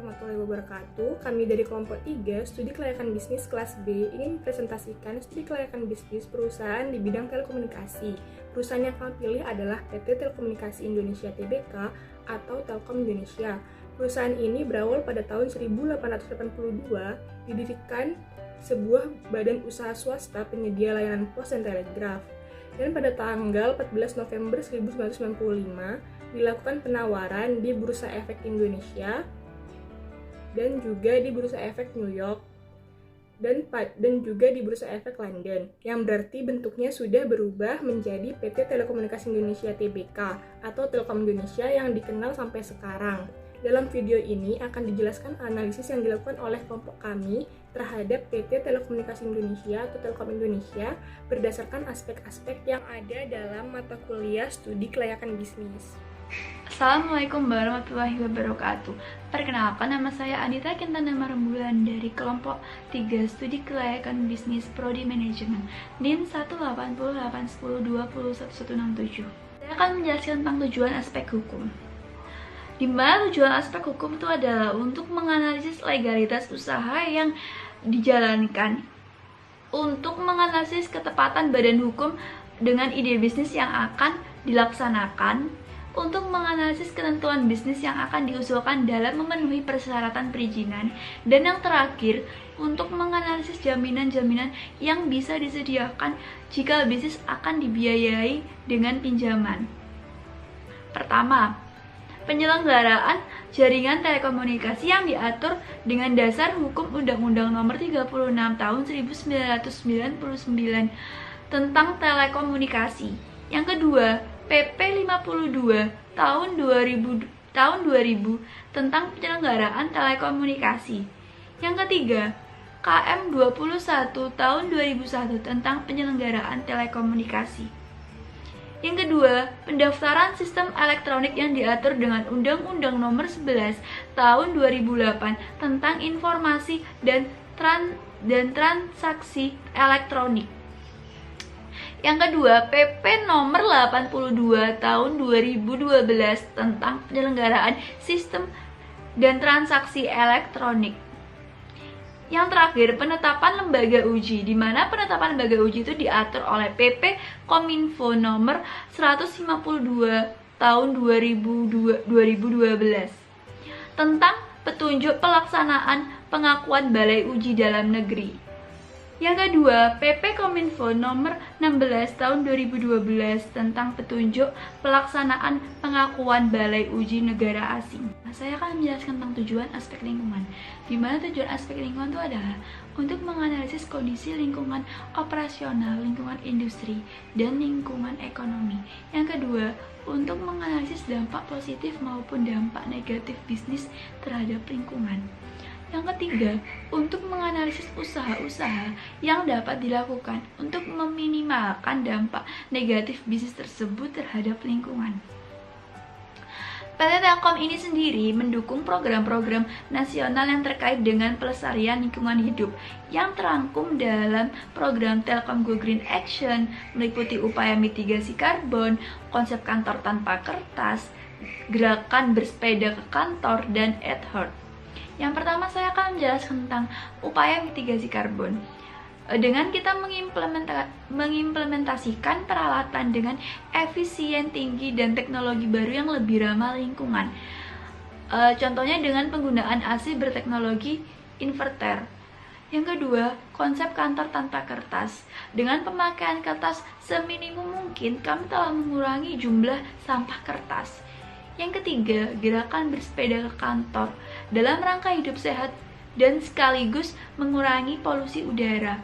warahmatullahi wabarakatuh. Kami dari kelompok 3, Studi Kelayakan Bisnis kelas B, ingin presentasikan studi kelayakan bisnis perusahaan di bidang telekomunikasi. Perusahaan yang kami pilih adalah PT Telekomunikasi Indonesia Tbk atau Telkom Indonesia. Perusahaan ini berawal pada tahun 1882, didirikan sebuah badan usaha swasta penyedia layanan pos dan telegraf. Dan pada tanggal 14 November 1995, dilakukan penawaran di Bursa Efek Indonesia dan juga di Bursa Efek New York dan juga di Bursa Efek London, yang berarti bentuknya sudah berubah menjadi PT Telekomunikasi Indonesia Tbk atau Telkom Indonesia yang dikenal sampai sekarang. Dalam video ini akan dijelaskan analisis yang dilakukan oleh kelompok kami terhadap PT Telekomunikasi Indonesia atau Telkom Indonesia berdasarkan aspek-aspek yang ada dalam mata kuliah studi kelayakan bisnis. Assalamualaikum warahmatullahi wabarakatuh. Perkenalkan, nama saya Anita Kintana Marembulan dari kelompok 3 Studi Kelayakan Bisnis Prodi Manajemen NIM 18081021167. Saya akan menjelaskan tentang tujuan aspek hukum. Di mana tujuan aspek hukum itu adalah untuk menganalisis legalitas usaha yang dijalankan, untuk menganalisis ketepatan badan hukum dengan ide bisnis yang akan dilaksanakan, untuk menganalisis ketentuan bisnis yang akan diusulkan dalam memenuhi persyaratan perizinan, dan yang terakhir, untuk menganalisis jaminan-jaminan yang bisa disediakan jika bisnis akan dibiayai dengan pinjaman. Pertama, penyelenggaraan jaringan telekomunikasi yang diatur dengan dasar hukum Undang-Undang Nomor 36 Tahun 1999 tentang telekomunikasi. Yang kedua, PP 52 Tahun 2000 tentang penyelenggaraan telekomunikasi. Yang ketiga, KM 21 Tahun 2001 tentang penyelenggaraan telekomunikasi. Yang kedua, pendaftaran sistem elektronik yang diatur dengan Undang-Undang Nomor 11 Tahun 2008 tentang informasi dan transaksi elektronik. Yang kedua, PP Nomor 82 Tahun 2012 tentang penyelenggaraan sistem dan transaksi elektronik. Yang terakhir, penetapan lembaga uji, di mana penetapan lembaga uji itu diatur oleh PP Kominfo Nomor 152 Tahun 2012 tentang petunjuk pelaksanaan pengakuan Balai Uji Dalam Negeri. Yang kedua, PP Kominfo Nomor 16 Tahun 2012 tentang petunjuk pelaksanaan pengakuan Balai Uji Negara Asing. Saya akan menjelaskan tentang tujuan aspek lingkungan, di mana tujuan aspek lingkungan itu adalah untuk menganalisis kondisi lingkungan operasional, lingkungan industri, dan lingkungan ekonomi. Yang kedua, untuk menganalisis dampak positif maupun dampak negatif bisnis terhadap lingkungan. Yang ketiga, untuk menganalisis usaha-usaha yang dapat dilakukan untuk meminimalkan dampak negatif bisnis tersebut terhadap lingkungan. PT Telkom ini sendiri mendukung program-program nasional yang terkait dengan pelestarian lingkungan hidup yang terangkum dalam program Telkom Go Green Action, meliputi upaya mitigasi karbon, konsep kantor tanpa kertas, gerakan bersepeda ke kantor, dan @Heart. Yang pertama, saya akan menjelaskan tentang upaya mitigasi karbon. Dengan kita mengimplementasikan peralatan dengan efisien tinggi dan teknologi baru yang lebih ramah lingkungan. Contohnya dengan penggunaan AC berteknologi inverter. Yang kedua, konsep kantor tanpa kertas. Dengan pemakaian kertas seminimum mungkin, kami telah mengurangi jumlah sampah kertas. Yang ketiga, gerakan bersepeda ke kantor dalam rangka hidup sehat dan sekaligus mengurangi polusi udara.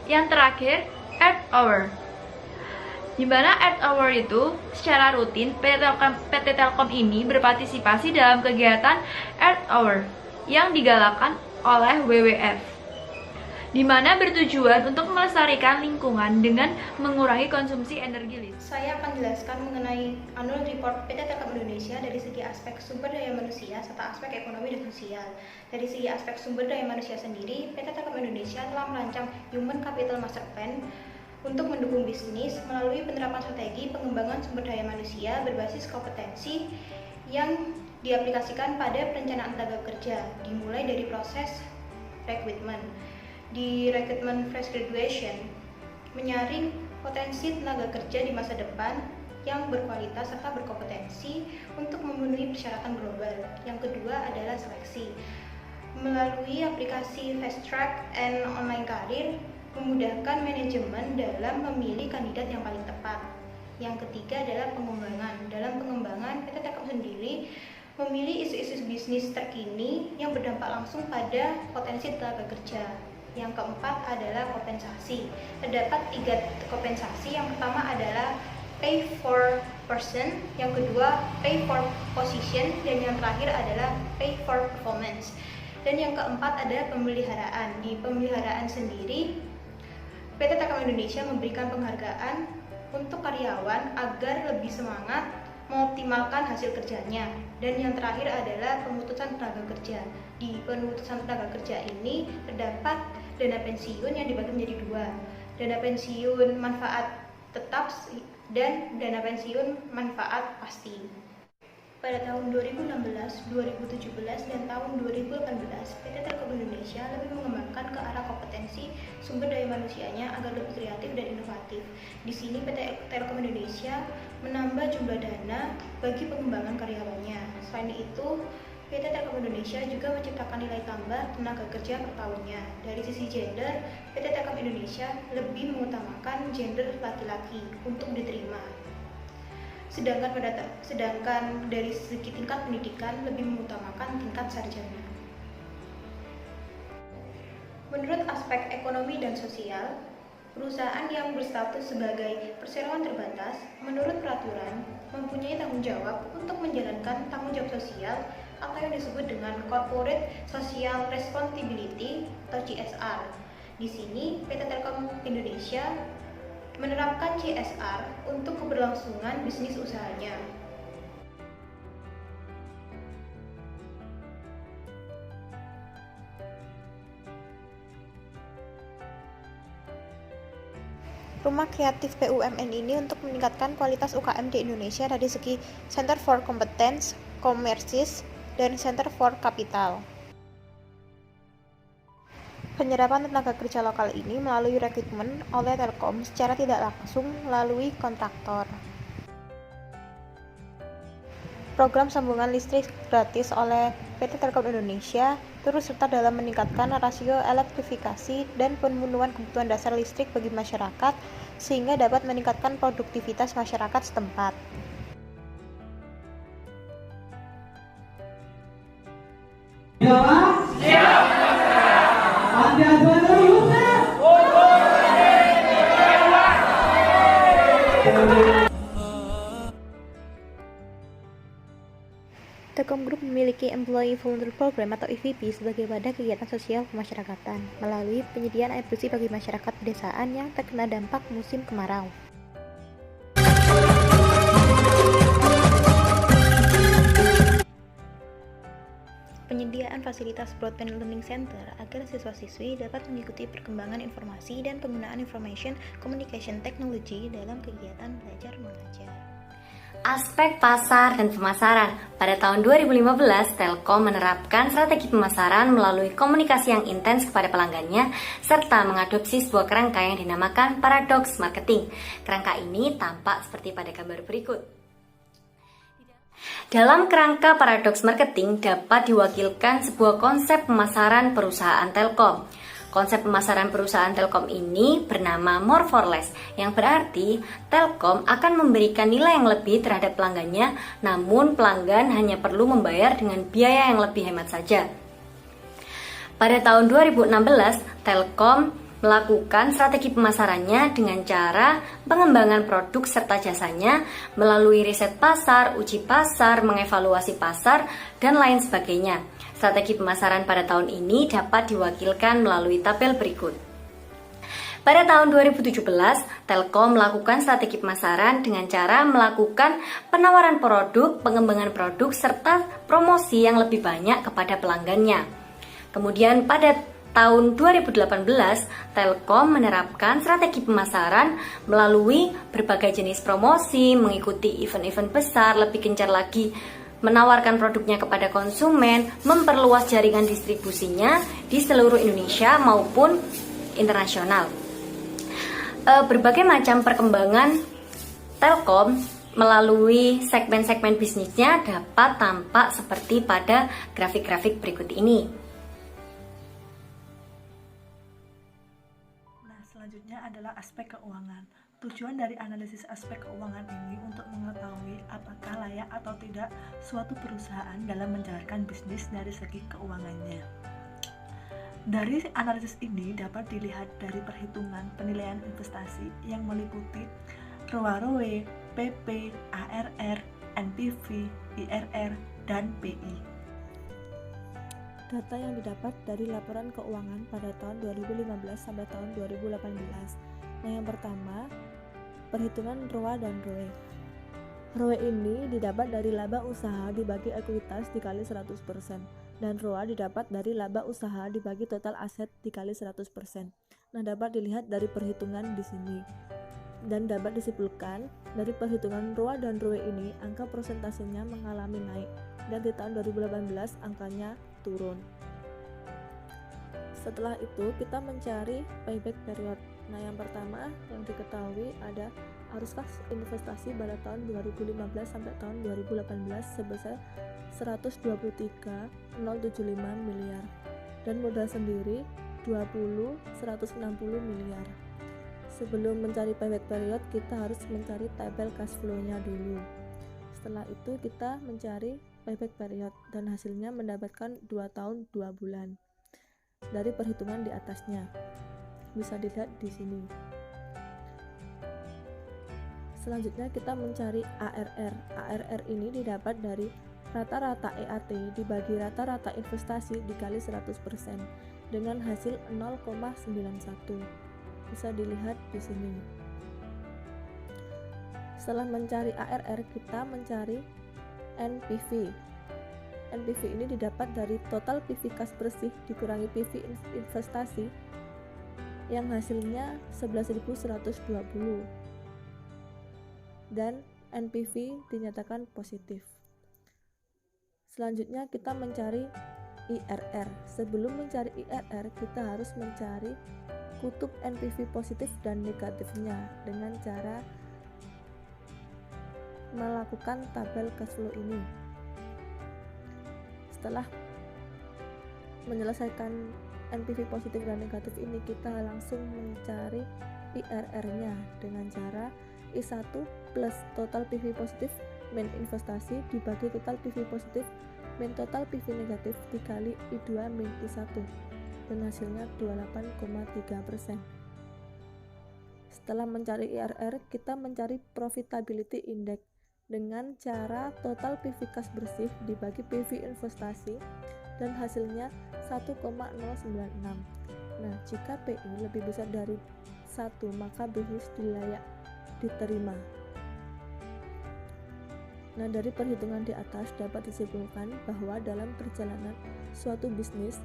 Yang terakhir, Earth Hour. Di mana Earth Hour itu secara rutin PT Telkom ini berpartisipasi dalam kegiatan Earth Hour yang digalakkan oleh WWF, di mana bertujuan untuk melestarikan lingkungan dengan mengurangi konsumsi energi listrik. Saya akan jelaskan mengenai annual report PT Telkom Indonesia dari segi aspek sumber daya manusia serta aspek ekonomi dan sosial. Dari segi aspek sumber daya manusia sendiri, PT Telkom Indonesia telah merancang Human Capital Master Plan untuk mendukung bisnis melalui penerapan strategi pengembangan sumber daya manusia berbasis kompetensi yang diaplikasikan pada perencanaan tenaga kerja, dimulai dari proses recruitment. Di recruitment fresh graduation, menyaring potensi tenaga kerja di masa depan yang berkualitas serta berkompetensi untuk memenuhi persyaratan global. Yang kedua adalah seleksi. Melalui aplikasi Fast Track and Online Career, memudahkan manajemen dalam memilih kandidat yang paling tepat. Yang ketiga adalah pengembangan. Dalam pengembangan, PT Telkom sendiri memilih isu-isu bisnis terkini yang berdampak langsung pada potensi tenaga kerja. Yang keempat adalah kompensasi. Terdapat 3 kompensasi. Yang pertama adalah pay for person, yang kedua pay for position, dan yang terakhir adalah pay for performance. Dan yang keempat adalah pemeliharaan. Di pemeliharaan sendiri, PT Telkom Indonesia memberikan penghargaan untuk karyawan agar lebih semangat mengoptimalkan hasil kerjanya. Dan yang terakhir adalah pemutusan tenaga kerja. Di pemutusan tenaga kerja ini terdapat dana pensiun yang dibagi menjadi 2. Dana pensiun manfaat tetap dan dana pensiun manfaat pasti. Pada tahun 2016, 2017, dan tahun 2018, PT Telkom Indonesia lebih mengembangkan ke arah kompetensi sumber daya manusianya agar lebih kreatif dan inovatif. Di sini PT Telkom Indonesia menambah jumlah dana bagi pengembangan karyawannya. Selain itu, PT Telkom Indonesia juga menciptakan nilai tambah tenaga kerja per tahunnya. Dari sisi gender, PT Telkom Indonesia lebih mengutamakan gender laki-laki untuk diterima. Sedangkan dari segi tingkat pendidikan lebih mengutamakan tingkat sarjana. Menurut aspek ekonomi dan sosial, perusahaan yang berstatus sebagai perseroan terbatas menurut peraturan mempunyai tanggung jawab untuk menjalankan tanggung jawab sosial atau yang disebut dengan Corporate Social Responsibility atau CSR. Di sini PT Telkom Indonesia menerapkan CSR untuk keberlangsungan bisnis usahanya. Rumah kreatif BUMN ini untuk meningkatkan kualitas UKM di Indonesia dari segi Center for Competence, Commerces, dan Center for Capital. Penyerapan tenaga kerja lokal ini melalui rekrutmen oleh Telkom secara tidak langsung melalui kontraktor. Program sambungan listrik gratis oleh PT Telkom Indonesia turut serta dalam meningkatkan rasio elektrifikasi dan pemenuhan kebutuhan dasar listrik bagi masyarakat sehingga dapat meningkatkan produktivitas masyarakat setempat. Telkom Group memiliki Employee Volunteer Program atau EVP sebagai wadah kegiatan sosial kemasyarakatan melalui penyediaan air bersih bagi masyarakat pedesaan yang terkena dampak musim kemarau. Penyediaan fasilitas Broadband Learning Center agar siswa-siswi dapat mengikuti perkembangan informasi dan penggunaan Information Communication Technology dalam kegiatan belajar mengajar. Aspek pasar dan pemasaran. Pada tahun 2015, Telkom menerapkan strategi pemasaran melalui komunikasi yang intens kepada pelanggannya serta mengadopsi sebuah kerangka yang dinamakan Paradox Marketing. Kerangka ini tampak seperti pada gambar berikut. Dalam kerangka Paradox Marketing dapat diwakilkan sebuah konsep pemasaran perusahaan Telkom. Konsep pemasaran perusahaan Telkom ini bernama More for Less, yang berarti Telkom akan memberikan nilai yang lebih terhadap pelanggannya, namun pelanggan hanya perlu membayar dengan biaya yang lebih hemat saja. Pada tahun 2016, Telkom melakukan strategi pemasarannya dengan cara pengembangan produk serta jasanya melalui riset pasar, uji pasar, mengevaluasi pasar, dan lain sebagainya. Strategi pemasaran pada tahun ini dapat diwakilkan melalui tabel berikut. Pada tahun 2017, Telkom melakukan strategi pemasaran dengan cara melakukan penawaran produk, pengembangan produk, serta promosi yang lebih banyak kepada pelanggannya. Kemudian pada tahun 2018, Telkom menerapkan strategi pemasaran melalui berbagai jenis promosi, mengikuti event-event besar, lebih gencar lagi menawarkan produknya kepada konsumen, memperluas jaringan distribusinya di seluruh Indonesia maupun internasional. Berbagai macam perkembangan Telkom melalui segmen-segmen bisnisnya dapat tampak seperti pada grafik-grafik berikut ini. Nah, selanjutnya adalah aspek keuangan. Tujuan dari analisis aspek keuangan ini untuk mengetahui apakah layak atau tidak suatu perusahaan dalam menjalankan bisnis dari segi keuangannya. Dari analisis ini dapat dilihat dari perhitungan penilaian investasi yang meliputi ROA, PP, ARR, NPV, IRR, dan PI. Data yang didapat dari laporan keuangan pada tahun 2015 sampai tahun 2018. Nah, yang pertama, perhitungan ROA dan ROE. ROE ini didapat dari laba usaha dibagi ekuitas dikali 100%, dan ROA didapat dari laba usaha dibagi total aset dikali 100%. Nah, dapat dilihat dari perhitungan di sini. Dan dapat disimpulkan dari perhitungan ROA dan ROE ini, angka persentasenya mengalami naik, dan di tahun 2018 angkanya turun. Setelah itu kita mencari payback period. Nah, yang pertama yang diketahui ada arus kas investasi pada tahun 2015 sampai tahun 2018 sebesar 123.075 miliar dan modal sendiri 20.160 miliar. Sebelum mencari payback period, kita harus mencari tabel cash flow-nya dulu. Setelah itu kita mencari payback period dan hasilnya mendapatkan 2 tahun 2 bulan. Dari perhitungan di atasnya bisa dilihat di sini. Selanjutnya kita mencari ARR. ARR ini didapat dari rata-rata EAT dibagi rata-rata investasi dikali 100% dengan hasil 0,91. Bisa dilihat di sini. Setelah mencari ARR, kita mencari NPV. NPV ini didapat dari total PV kas bersih dikurangi PV investasi yang hasilnya 11.120 dan NPV dinyatakan positif. Selanjutnya kita mencari IRR. Sebelum mencari IRR, kita harus mencari kutub NPV positif dan negatifnya dengan cara melakukan tabel cash flow ini. Setelah menyelesaikan NPV positif dan negatif ini, kita langsung mencari IRR-nya dengan cara I1 plus total PV positif min investasi dibagi total PV positif min total PV negatif dikali I2 min I1 dan hasilnya 28,3%. Setelah mencari IRR, kita mencari profitability index dengan cara total PV kas bersih dibagi PV investasi dan hasilnya 1,096. Nah, jika PI lebih besar dari 1, maka bisnis layak diterima. Nah, dari perhitungan di atas dapat disimpulkan bahwa dalam perjalanan suatu bisnis,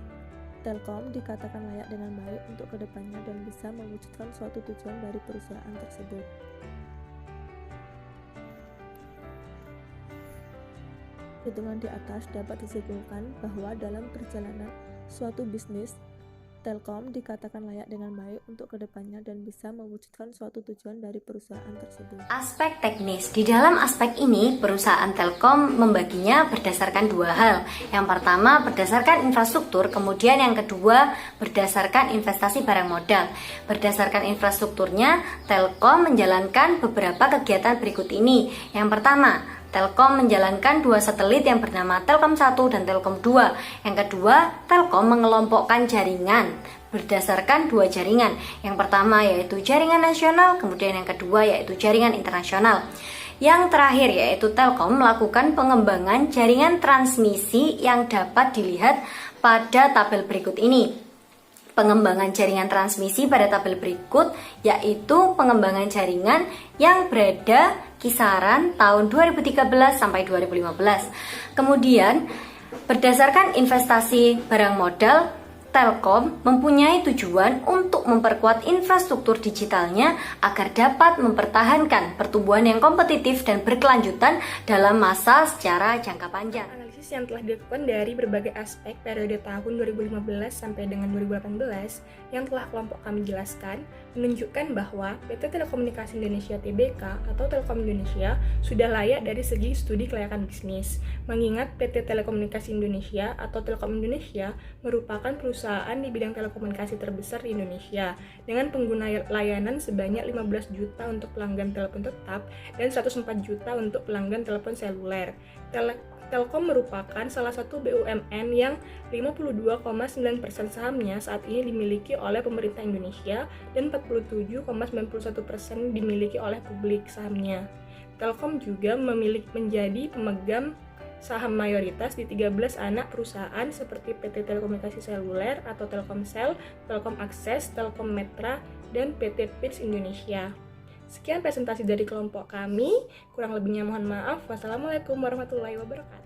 Telkom dikatakan layak dengan baik untuk kedepannya dan bisa mewujudkan suatu tujuan dari perusahaan tersebut. Perhitungan di atas dapat disimpulkan bahwa dalam perjalanan suatu bisnis, Telkom dikatakan layak dengan baik untuk kedepannya dan bisa mewujudkan suatu tujuan dari perusahaan tersebut. Aspek teknis. Di dalam aspek ini, perusahaan Telkom membaginya berdasarkan 2 hal. Yang pertama, berdasarkan infrastruktur, kemudian yang kedua, berdasarkan investasi barang modal. Berdasarkan infrastrukturnya, Telkom menjalankan beberapa kegiatan berikut ini. Yang pertama, Telkom menjalankan 2 satelit yang bernama Telkom 1 dan Telkom 2. Yang kedua, Telkom mengelompokkan jaringan berdasarkan 2 jaringan. Yang pertama yaitu jaringan nasional, kemudian yang kedua yaitu jaringan internasional. Yang terakhir yaitu Telkom melakukan pengembangan jaringan transmisi yang dapat dilihat pada tabel berikut ini. Pengembangan jaringan transmisi pada tabel berikut yaitu pengembangan jaringan yang berada kisaran tahun 2013 sampai 2015. Kemudian berdasarkan investasi barang modal, Telkom mempunyai tujuan untuk memperkuat infrastruktur digitalnya agar dapat mempertahankan pertumbuhan yang kompetitif dan berkelanjutan dalam masa secara jangka panjang. Analisis yang telah dilakukan dari berbagai aspek periode tahun 2015 sampai dengan 2018 yang telah kelompok kami jelaskan menunjukkan bahwa PT Telekomunikasi Indonesia Tbk atau Telkom Indonesia sudah layak dari segi studi kelayakan bisnis. Mengingat PT Telekomunikasi Indonesia atau Telkom Indonesia merupakan perusahaan di bidang telekomunikasi terbesar di Indonesia dengan pengguna layanan sebanyak 15 juta untuk pelanggan telepon tetap dan 104 juta untuk pelanggan telepon seluler. Telkom merupakan salah satu BUMN yang 52,9% sahamnya saat ini dimiliki oleh pemerintah Indonesia dan 47,91% dimiliki oleh publik sahamnya. Telkom juga menjadi pemegang saham mayoritas di 13 anak perusahaan seperti PT Telekomunikasi Seluler atau Telkomsel, Telkom Akses, Telkom Metra, dan PT Pitch Indonesia. Sekian presentasi dari kelompok kami, kurang lebihnya mohon maaf. Wassalamualaikum warahmatullahi wabarakatuh.